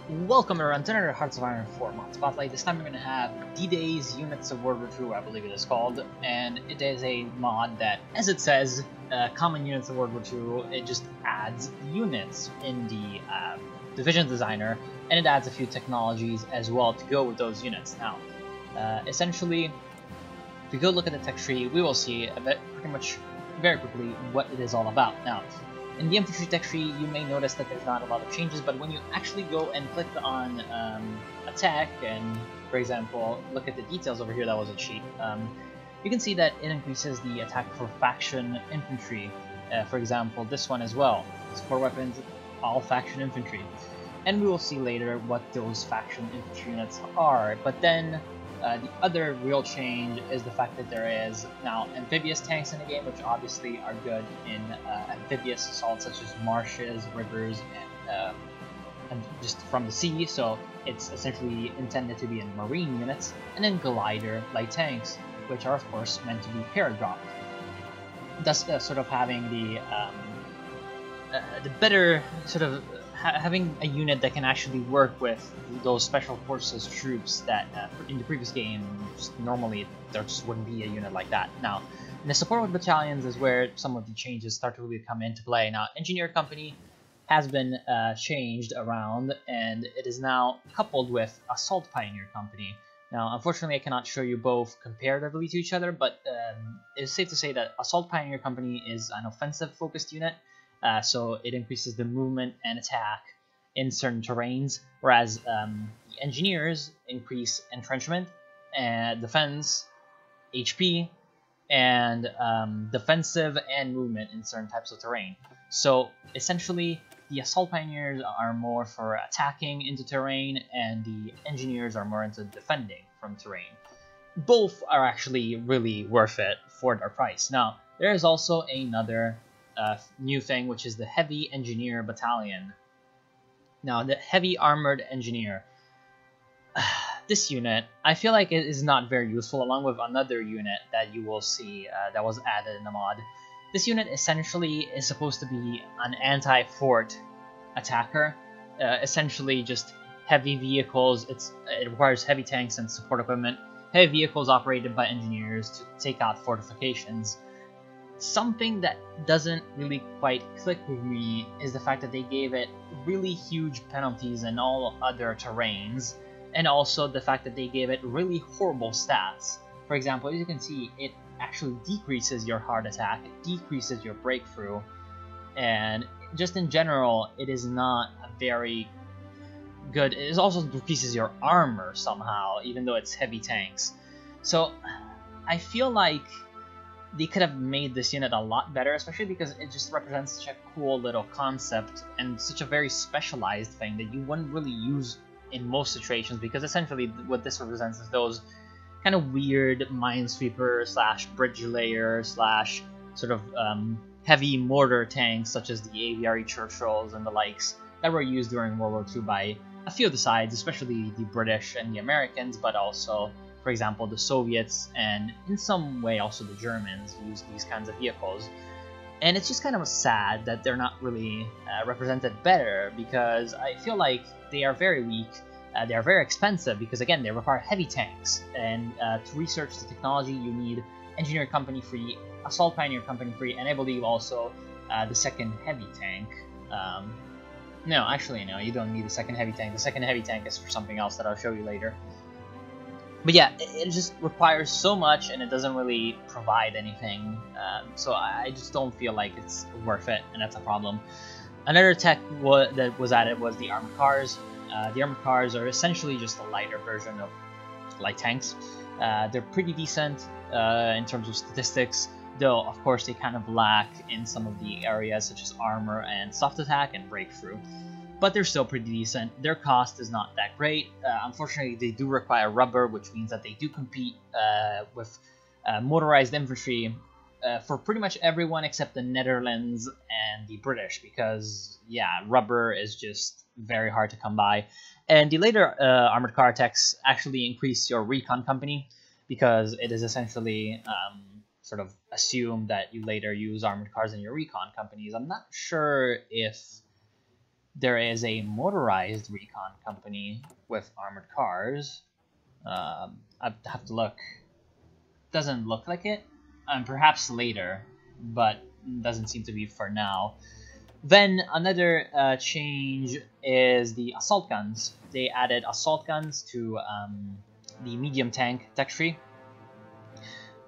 Welcome everyone to another Hearts of Iron 4 mod spotlight. This time we're going to have DiDay's Units of World War II, I believe it is called, and it is a mod that, as it says, common units of World War II, it just adds units in the division designer, and it adds a few technologies as well to go with those units. Now, essentially, if we go look at the tech tree, we will see a bit, pretty much very quickly what it is all about. Now, in the Infantry tech tree, you may notice that there's not a lot of changes, but when you actually go and click on attack and, for example, look at the details over here, that was a cheat, you can see that it increases the attack for faction infantry. For example, this one as well. Support weapons, all faction infantry. And we will see later what those faction infantry units are. But then the other real change is the fact that there is now amphibious tanks in the game, which obviously are good in amphibious assault such as marshes, rivers, and just from the sea, so it's essentially intended to be in marine units, and then glider light tanks, which are of course meant to be paradropped, thus sort of having the better sort of having a unit that can actually work with those special forces troops that in the previous game normally there just wouldn't be a unit like that. Now, in the support with battalions is where some of the changes start to really come into play. Now, engineer company has been changed around, and it is now coupled with assault pioneer company. Now, unfortunately, I cannot show you both comparatively to each other, but it's safe to say that assault pioneer company is an offensive focused unit. So it increases the movement and attack in certain terrains, whereas the engineers increase entrenchment and defense, HP, and defensive and movement in certain types of terrain. So essentially, the assault pioneers are more for attacking into terrain, and the engineers are more into defending from terrain. Both are actually really worth it for their price. Now, there is also another new thing, which is the heavy engineer battalion. Now, the heavy armored engineer, this unit, I feel like it is not very useful, along with another unit that you will see that was added in the mod. This unit essentially is supposed to be an anti-fort attacker, essentially just heavy vehicles. It requires heavy tanks and support equipment, heavy vehicles operated by engineers to take out fortifications. Something that doesn't really quite click with me is the fact that they gave it really huge penalties in all other terrains, and also the fact that they gave it really horrible stats. For example, as you can see, it actually decreases your hard attack, it decreases your breakthrough, and just in general, it is not a very good. It also decreases your armor somehow, even though it's heavy tanks. So I feel like they could have made this unit a lot better, especially because it just represents such a cool little concept and such a very specialized thing that you wouldn't really use in most situations, because essentially what this represents is those kind of weird minesweeper slash bridge layer slash sort of heavy mortar tanks such as the aviary Churchills and the likes that were used during World War II by a few of the sides, especially the British and the Americans, but also, for example, the Soviets, and in some way also the Germans use these kinds of vehicles. And it's just kind of sad that they're not really represented better, because I feel like they are very weak, they are very expensive, because again, they require heavy tanks, and to research the technology you need engineer company free, assault pioneer company free, and I believe also the second heavy tank. No, actually no, you don't need the second heavy tank. The second heavy tank is for something else that I'll show you later. But yeah, it just requires so much, and it doesn't really provide anything, so I just don't feel like it's worth it, and that's a problem. Another tech that was added was the armored cars. The armored cars are essentially just a lighter version of light tanks. They're pretty decent in terms of statistics, though of course they kind of lack in some of the areas such as armor and soft attack and breakthrough. But they're still pretty decent. Their cost is not that great. Unfortunately, they do require rubber, which means that they do compete with motorized infantry for pretty much everyone except the Netherlands and the British, because, yeah, rubber is just very hard to come by. And the later armored car techs actually increase your recon company, because it is essentially sort of assumed that you later use armored cars in your recon companies. I'm not sure if there is a motorized recon company with armored cars. I'd have to look. Doesn't look like it. Perhaps later, but doesn't seem to be for now. Then another change is the assault guns. They added assault guns to the medium tank tech tree.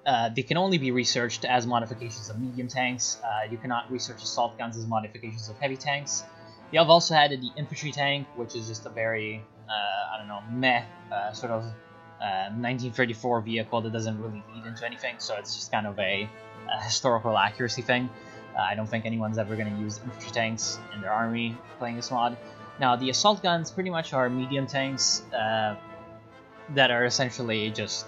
They can only be researched as modifications of medium tanks. You cannot research assault guns as modifications of heavy tanks. They have also added the infantry tank, which is just a very, I don't know, meh, sort of 1934 vehicle that doesn't really lead into anything, so it's just kind of a historical accuracy thing. I don't think anyone's ever going to use infantry tanks in their army playing this mod. Now, the assault guns pretty much are medium tanks that are essentially just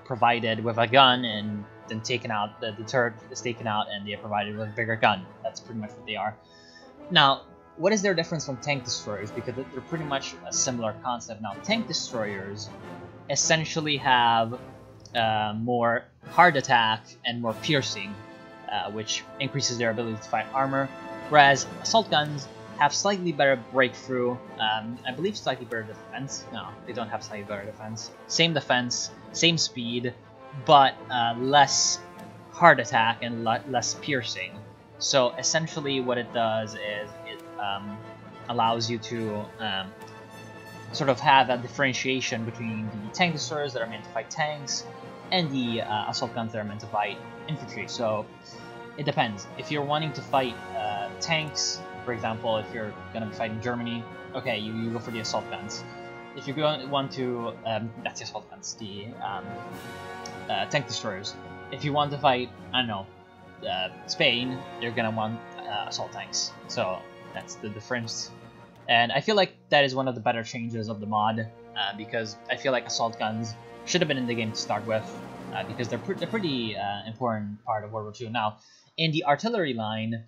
provided with a gun and then taken out. The turret is taken out and they are provided with a bigger gun. That's pretty much what they are. Now, what is their difference from tank destroyers? Because they're pretty much a similar concept. Now, tank destroyers essentially have more hard attack and more piercing, which increases their ability to fight armor, whereas assault guns have slightly better breakthrough, I believe slightly better defense. No, they don't have slightly better defense. Same defense, same speed, but less hard attack and less piercing. So essentially what it does is it allows you to sort of have a differentiation between the tank destroyers that are meant to fight tanks and the assault guns that are meant to fight infantry. So it depends. If you're wanting to fight tanks, for example, if you're going to be fighting Germany, okay, you go for the assault guns. If you want to, that's the assault guns, the tank destroyers. If you want to fight, I don't know, Spain, you're going to want assault tanks. So that's the difference. And I feel like that is one of the better changes of the mod, because I feel like assault guns should have been in the game to start with, because they're pretty important part of World War II. Now, in the artillery line,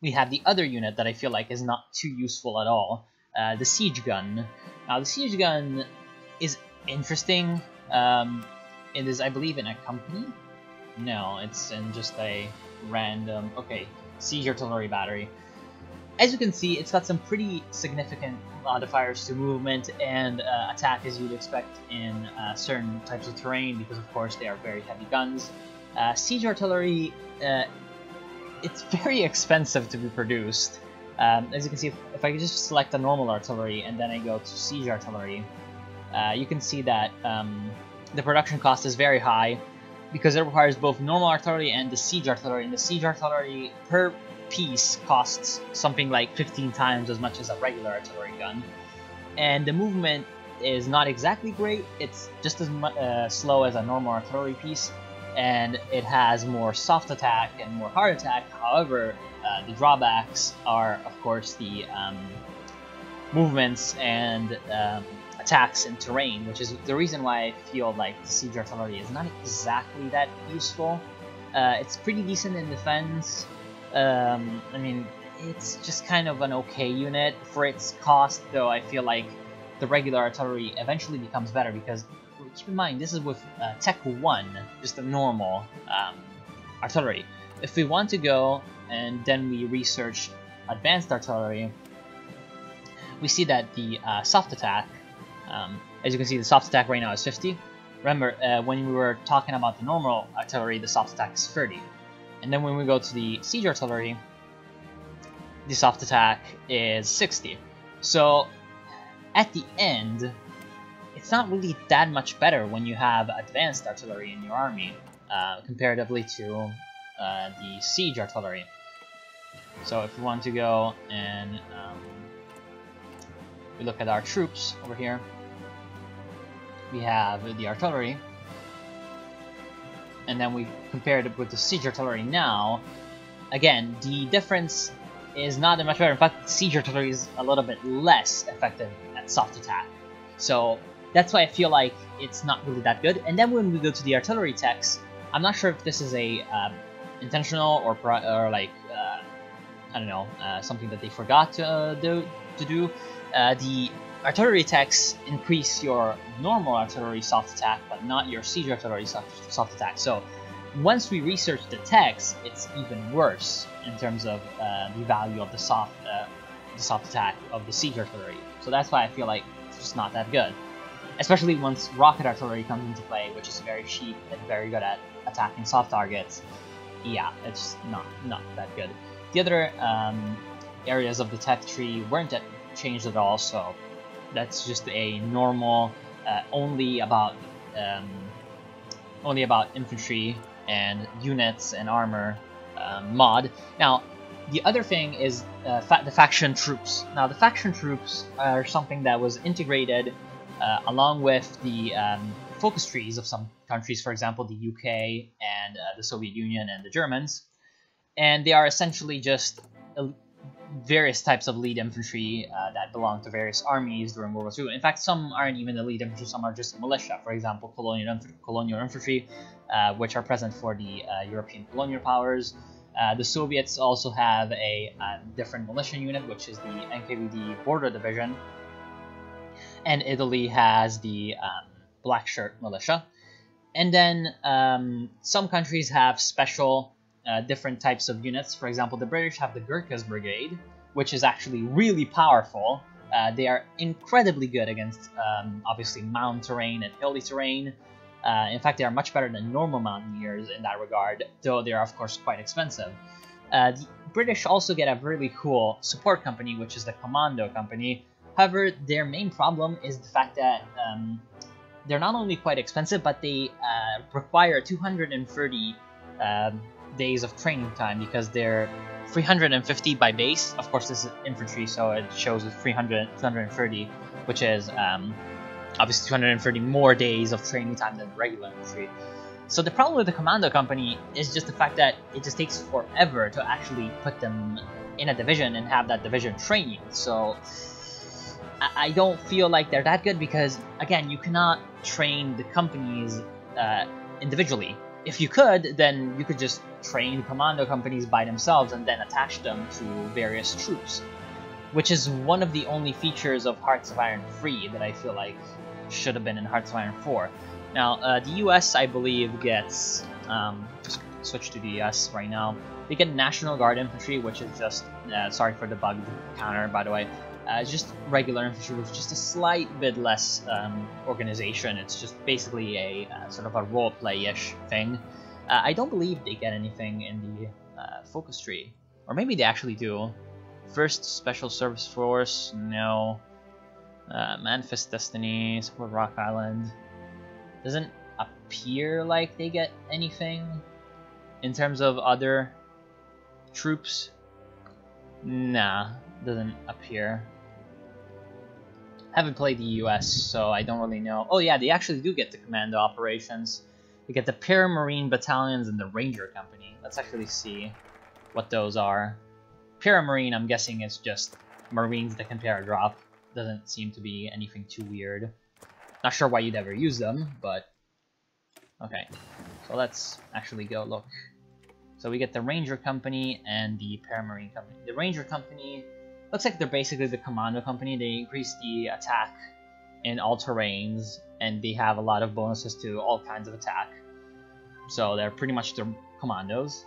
we have the other unit that I feel like is not too useful at all, the siege gun. Now, the siege gun is interesting. It is, I believe, in a company? No, it's in just a random, okay, siege artillery battery. As you can see, it's got some pretty significant modifiers to movement and attack, as you'd expect in certain types of terrain, because of course they are very heavy guns. Siege artillery, it's very expensive to be produced. As you can see, if I just select a normal artillery and then I go to siege artillery, you can see that the production cost is very high because it requires both normal artillery and the siege artillery. And the siege artillery per piece costs something like 15 times as much as a regular artillery gun. And the movement is not exactly great. It's just as slow as a normal artillery piece. And it has more soft attack and more hard attack. However, the drawbacks are, of course, the movements and attacks in terrain, which is the reason why I feel like the siege artillery is not exactly that useful. It's pretty decent in defense. I mean, it's just kind of an okay unit for its cost, though I feel like the regular artillery eventually becomes better because, keep in mind, this is with Tech 1, just a normal artillery. If we want to go and then we research advanced artillery, we see that the soft attack, as you can see, the soft attack right now is 50. Remember, when we were talking about the normal artillery, the soft attack is 30. And then when we go to the siege artillery, the soft attack is 60. So at the end, it's not really that much better when you have advanced artillery in your army, comparatively to the siege artillery. So if we want to go and we look at our troops over here, we have the artillery, and then we compared it with the siege artillery now. Again, the difference is not that much better. In fact, siege artillery is a little bit less effective at soft attack. So that's why I feel like it's not really that good. And then when we go to the artillery techs, I'm not sure if this is a intentional or like I don't know, something that they forgot to do. The artillery techs increase your normal artillery soft attack, but not your siege artillery soft attack. So once we research the techs, it's even worse in terms of the value of the soft the soft attack of the siege artillery. So that's why I feel like it's just not that good. Especially once rocket artillery comes into play, which is very cheap and very good at attacking soft targets. Yeah, it's not that good. The other areas of the tech tree weren't changed at all, so that's just a normal, only about infantry and units and armor mod. Now, the other thing is the faction troops. Now, the faction troops are something that was integrated along with the focus trees of some countries, for example, the UK and the Soviet Union and the Germans. And they are essentially just various types of lead infantry that belong to various armies during World War II. In fact, some aren't even elite infantry, some are just militia. For example, colonial infantry, which are present for the European colonial powers. The Soviets also have a different militia unit, which is the NKVD Border Division. And Italy has the Black Shirt Militia. And then some countries have special different types of units. For example, the British have the Gurkhas Brigade, which is actually really powerful. They are incredibly good against, obviously, mountain terrain and hilly terrain. In fact, they are much better than normal mountaineers in that regard, though they are, of course, quite expensive. The British also get a really cool support company, which is the Commando Company. However, their main problem is the fact that they're not only quite expensive, but they require 230 days of training time because they're 350 by base. Of course, this is infantry, so it shows it's 230, which is obviously 230 more days of training time than regular infantry. So the problem with the Commando Company is just the fact that it just takes forever to actually put them in a division and have that division training. So I don't feel like they're that good because, again, you cannot train the companies individually. If you could, then you could just train commando companies by themselves and then attach them to various troops, which is one of the only features of Hearts of Iron 3 that I feel like should have been in Hearts of Iron 4. Now, the US, I believe, gets, just switch to the US right now, they get National Guard Infantry, which is just, sorry for the bugged counter, by the way, just regular infantry with just a slight bit less organization. It's just basically a sort of a role-play-ish thing. I don't believe they get anything in the focus tree. Or maybe they actually do. First Special Service Force, no. Manifest Destiny, Support Rock Island. Doesn't appear like they get anything in terms of other troops. Nah, doesn't appear. Haven't played the US, so I don't really know. Oh yeah, they actually do get the commando operations. They get the Paramarine Battalions and the Ranger Company. Let's actually see what those are. Paramarine, I'm guessing, is just Marines that can paradrop. Doesn't seem to be anything too weird. Not sure why you'd ever use them, but... Okay, so let's actually go look. So we get the Ranger Company and the Paramarine Company. The Ranger Company looks like they're basically the Commando Company. They increase the attack in all terrains, and they have a lot of bonuses to all kinds of attack. So they're pretty much the commandos.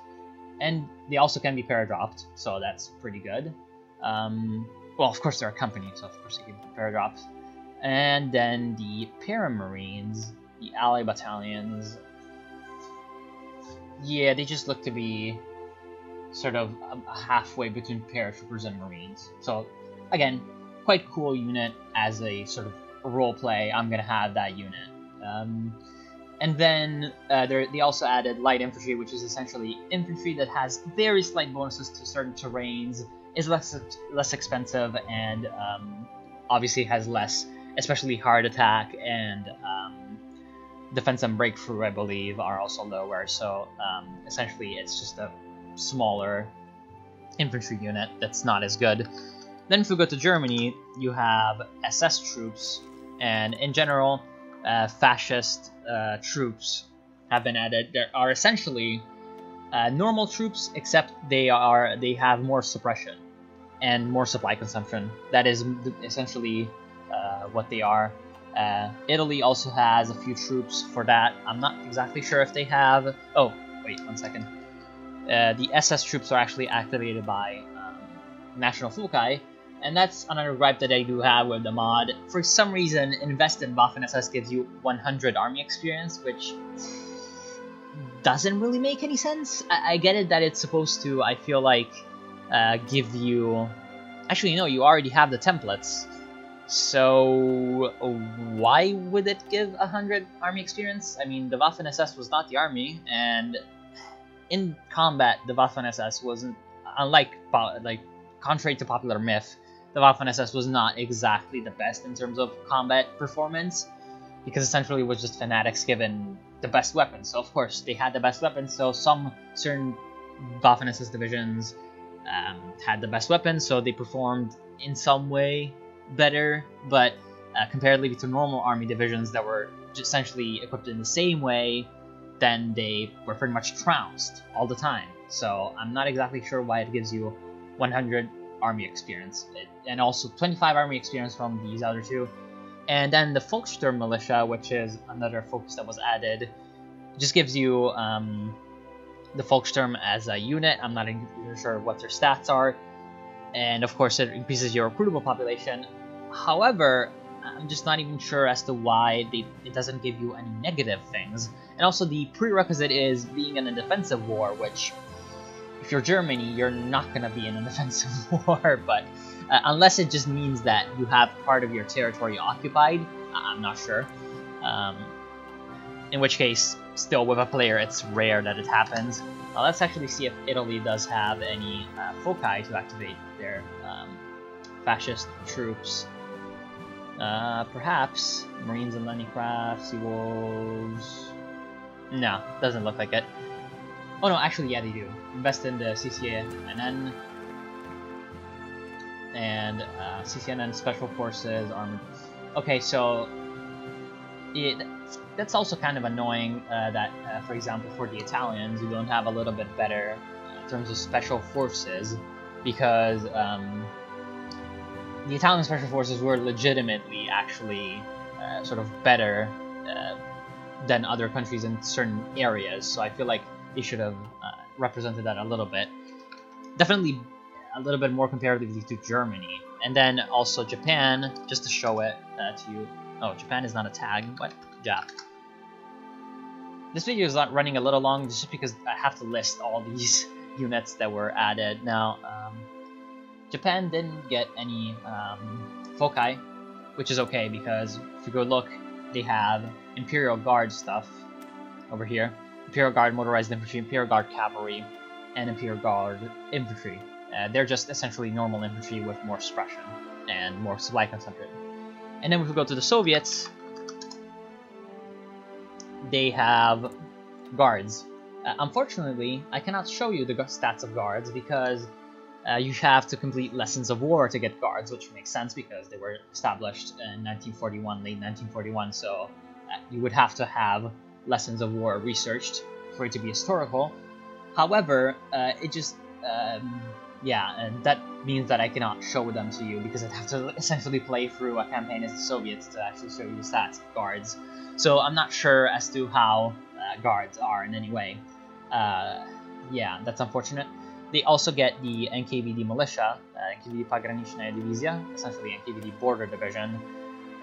And they also can be paradropped, so that's pretty good. Well, of course they're a company, so of course they can be paradropped. And then the Paramarines, the Ally Battalions. Yeah, they just look to be sort of halfway between paratroopers and Marines. So, again, quite cool unit as a sort of role play. I'm gonna have that unit. And then they also added light infantry, which is essentially infantry that has very slight bonuses to certain terrains, is less expensive, and obviously has less, especially hard attack and defense and breakthrough, I believe, are also lower. So essentially, it's just a smaller infantry unit that's not as good. Then if we go to Germany, you have SS troops, and in general, fascist troops have been added. There are essentially normal troops, except they have more suppression and more supply consumption. That is essentially what they are. Italy also has a few troops for that. I'm not exactly sure if they have... Oh, wait, 1 second. The SS troops are actually activated by National Foci, And that's another gripe that I do have with the mod. For some reason, Invest in Waffen SS gives you 100 army experience, which doesn't really make any sense. I get it that it's supposed to, I feel like, give you... Actually, no, you already have the templates. So why would it give 100 army experience? I mean, the Waffen SS was not the army, and in combat, the Waffen SS wasn't, unlike, contrary to popular myth, the Waffen SS was not exactly the best in terms of combat performance, because essentially it was just fanatics given the best weapons. So of course, they had the best weapons, so some certain Waffen SS divisions had the best weapons, so they performed in some way better, but comparatively to normal army divisions that were essentially equipped in the same way, then they were pretty much trounced all the time. So I'm not exactly sure why it gives you 100 army experience, and also 25 army experience from these other two. And then the Volkssturm Militia, which is another focus that was added, just gives you the Volkssturm as a unit. I'm not even sure what their stats are, and of course it increases your recruitable population. However, I'm just not even sure as to why it doesn't give you any negative things. And also the prerequisite is being in a defensive war, which, if you're Germany, you're not going to be in a defensive war, but unless it just means that you have part of your territory occupied, I'm not sure. In which case, still with a player, it's rare that it happens. Let's actually see if Italy does have any foci to activate their fascist troops. Perhaps Marines and Lennycraft, Seawolves. No, doesn't look like it. Oh no, actually, yeah, they do. Invest in the CC.NN and CC.NN Special Forces Armored. Okay, so that's also kind of annoying that, for example, for the Italians, you don't have a little bit better in terms of Special Forces, because the Italian Special Forces were legitimately actually sort of better than other countries in certain areas, so I feel like they should have represented that a little bit. Definitely a little bit more comparatively to Germany. And then also Japan, just to show it to you. Oh, Japan is not a tag. What? Jap. This video is not running a little long just because I have to list all these units that were added. Now, Japan didn't get any foci, which is okay because if you go look, they have Imperial Guard stuff over here. Imperial Guard Motorized Infantry, Imperial Guard Cavalry, and Imperial Guard Infantry. They're just essentially normal infantry with more suppression and more supply consumption. And then if we go to the Soviets, they have guards. Unfortunately, I cannot show you the stats of guards because you have to complete Lessons of War to get guards, which makes sense because they were established in 1941, late 1941, so you would have to have Lessons of War researched for it to be historical. However, it just, yeah, and that means that I cannot show them to you because I'd have to essentially play through a campaign as the Soviets to actually show you the stats of guards. So I'm not sure as to how guards are in any way. Yeah, that's unfortunate. They also get the NKVD Militia, NKVD Pograniczna Dywizja, essentially NKVD Border Division,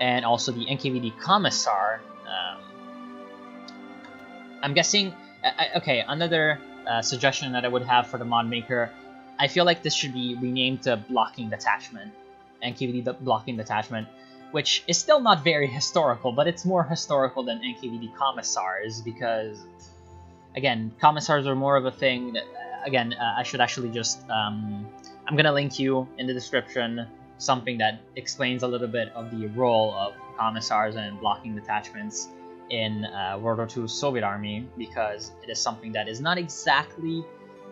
and also the NKVD Commissar. I'm guessing... okay, another suggestion that I would have for the mod maker, I feel like this should be renamed to Blocking Detachment, NKVD Blocking Detachment, which is still not very historical, but it's more historical than NKVD Commissars, because, again, Commissars are more of a thing that, again, I should actually just, I'm gonna link you in the description something that explains a little bit of the role of Commissars and Blocking Detachments in World War II Soviet Army, because it is something that is not exactly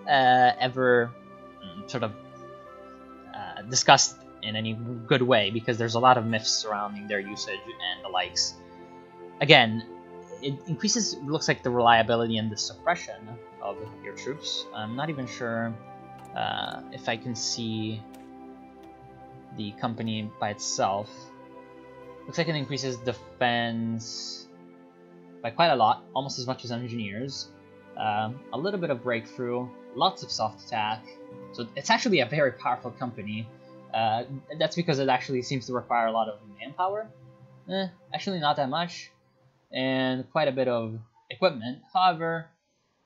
ever sort of discussed in any good way, because there's a lot of myths surrounding their usage and the likes. Again, it increases, looks like, the reliability and the suppression of your troops. I'm not even sure if I can see the company by itself. Looks like it increases defense by quite a lot, almost as much as engineers. A little bit of breakthrough, lots of soft attack. So it's actually a very powerful company. That's because it actually seems to require a lot of manpower. Actually not that much, and quite a bit of equipment. However,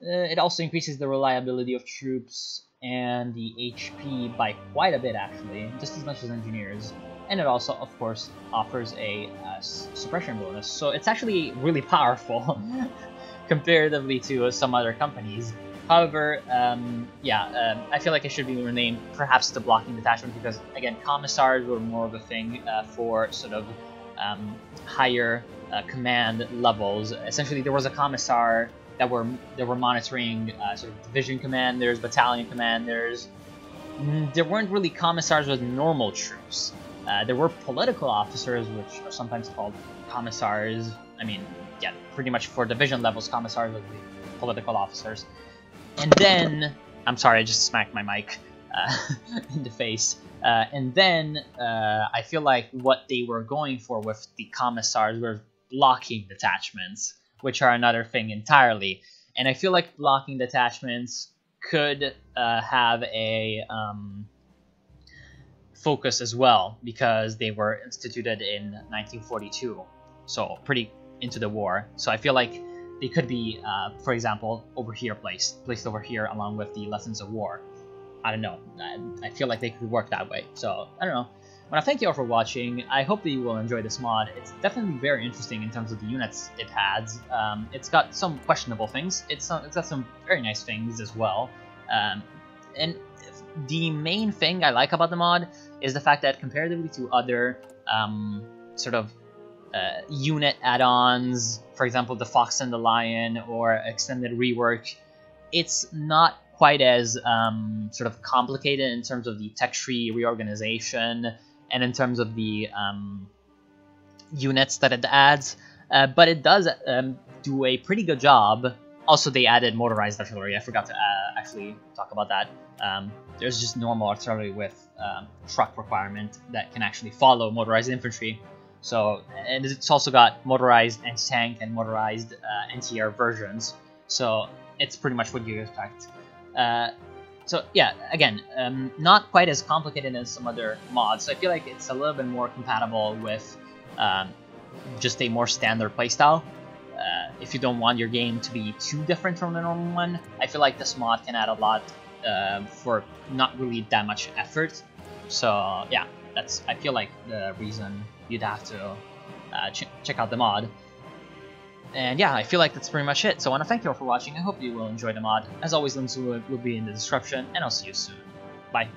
it also increases the reliability of troops and the HP by quite a bit, actually, just as much as engineers. And it also, of course, offers a suppression bonus. So it's actually really powerful comparatively to some other companies. However, I feel like it should be renamed perhaps the blocking detachment because, again, commissars were more of a thing for sort of higher command levels. Essentially, there was a commissar that were monitoring sort of division commanders, battalion commanders. There weren't really commissars with normal troops. There were political officers, which are sometimes called commissars. I mean, yeah, pretty much for division levels, commissars would be political officers. And then, I'm sorry, I just smacked my mic in the face. And then I feel like what they were going for with the commissars were blocking detachments, which are another thing entirely. And I feel like blocking detachments could have a focus as well, because they were instituted in 1942, so pretty into the war. So I feel like they could be, for example, over here, placed over here along with the lessons of war. I don't know. I feel like they could work that way. So I don't know. I want to thank you all for watching. I hope that you will enjoy this mod. It's definitely very interesting in terms of the units it has. It's got some questionable things. It's got some very nice things as well. And the main thing I like about the mod is the fact that comparatively to other sort of unit add-ons, for example, the Fox and the Lion or extended rework, it's not quite as sort of complicated in terms of the tech tree reorganization and in terms of the units that it adds, but it does do a pretty good job. Also, they added motorized artillery. I forgot to actually talk about that. There's just normal artillery with truck requirement that can actually follow motorized infantry. So, and it's also got motorized anti-tank and motorized anti-air versions. So it's pretty much what you expect. So yeah, again, not quite as complicated as some other mods. So I feel like it's a little bit more compatible with just a more standard playstyle. If you don't want your game to be too different from the normal one, I feel like this mod can add a lot for not really that much effort. So yeah, I feel like the reason you'd have to check out the mod. And yeah, I feel like that's pretty much it. So I want to thank you all for watching. I hope you will enjoy the mod. As always, links will be in the description, and I'll see you soon. Bye.